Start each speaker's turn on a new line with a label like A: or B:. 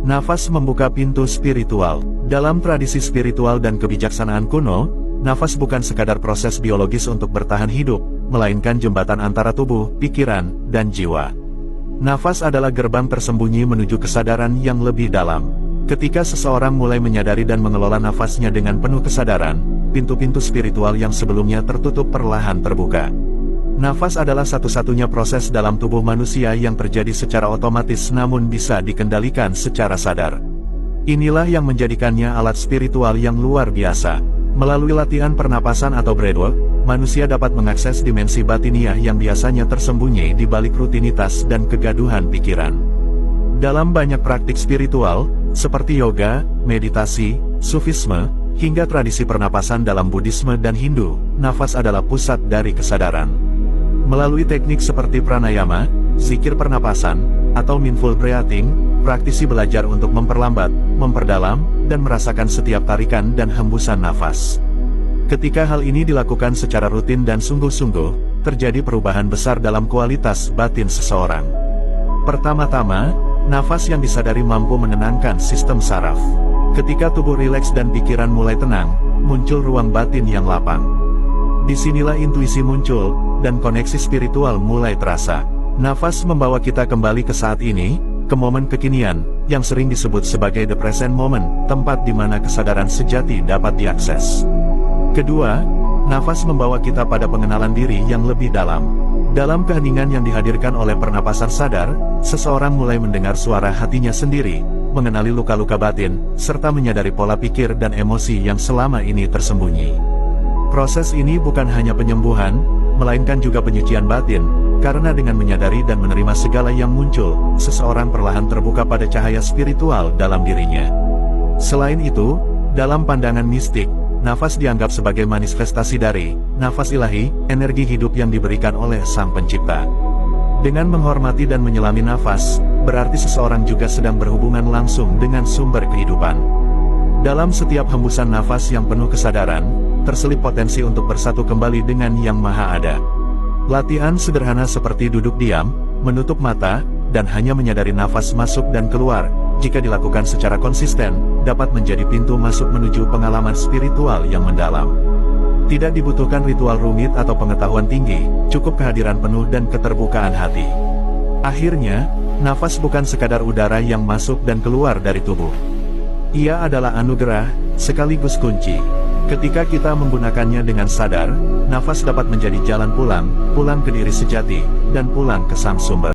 A: Nafas membuka pintu spiritual. Dalam tradisi spiritual dan kebijaksanaan kuno, nafas bukan sekadar proses biologis untuk bertahan hidup, melainkan jembatan antara tubuh, pikiran, dan jiwa. Nafas adalah gerbang tersembunyi menuju kesadaran yang lebih dalam. Ketika seseorang mulai menyadari dan mengelola nafasnya dengan penuh kesadaran, pintu-pintu spiritual yang sebelumnya tertutup perlahan terbuka. Nafas adalah satu-satunya proses dalam tubuh manusia yang terjadi secara otomatis namun bisa dikendalikan secara sadar. Inilah yang menjadikannya alat spiritual yang luar biasa. Melalui latihan pernapasan atau breathwork, manusia dapat mengakses dimensi batiniah yang biasanya tersembunyi di balik rutinitas dan kegaduhan pikiran. Dalam banyak praktik spiritual, seperti yoga, meditasi, sufisme, hingga tradisi pernapasan dalam Buddhisme dan Hindu, nafas adalah pusat dari kesadaran. Melalui teknik seperti pranayama, zikir pernapasan, atau mindful breathing, praktisi belajar untuk memperlambat, memperdalam, dan merasakan setiap tarikan dan hembusan nafas. Ketika hal ini dilakukan secara rutin dan sungguh-sungguh, terjadi perubahan besar dalam kualitas batin seseorang. Pertama-tama, nafas yang disadari mampu menenangkan sistem saraf. Ketika tubuh rileks dan pikiran mulai tenang, muncul ruang batin yang lapang. Disinilah intuisi muncul, dan koneksi spiritual mulai terasa. Nafas membawa kita kembali ke saat ini, ke momen kekinian, yang sering disebut sebagai the present moment, tempat di mana kesadaran sejati dapat diakses. Kedua, nafas membawa kita pada pengenalan diri yang lebih dalam. Dalam keheningan yang dihadirkan oleh pernapasan sadar, seseorang mulai mendengar suara hatinya sendiri, mengenali luka-luka batin, serta menyadari pola pikir dan emosi yang selama ini tersembunyi. Proses ini bukan hanya penyembuhan, melainkan juga penyucian batin, karena dengan menyadari dan menerima segala yang muncul, seseorang perlahan terbuka pada cahaya spiritual dalam dirinya. Selain itu, dalam pandangan mistik, nafas dianggap sebagai manifestasi dari nafas ilahi, energi hidup yang diberikan oleh Sang Pencipta. Dengan menghormati dan menyelami nafas, berarti seseorang juga sedang berhubungan langsung dengan sumber kehidupan. Dalam setiap hembusan nafas yang penuh kesadaran, terselip potensi untuk bersatu kembali dengan Yang Maha Ada. Latihan sederhana seperti duduk diam, menutup mata, dan hanya menyadari nafas masuk dan keluar, jika dilakukan secara konsisten, dapat menjadi pintu masuk menuju pengalaman spiritual yang mendalam. Tidak dibutuhkan ritual rumit atau pengetahuan tinggi, cukup kehadiran penuh dan keterbukaan hati. Akhirnya, nafas bukan sekadar udara yang masuk dan keluar dari tubuh. Ia adalah anugerah, sekaligus kunci. Ketika kita menggunakannya dengan sadar, nafas dapat menjadi jalan pulang ke diri sejati, dan pulang ke Sang Sumber.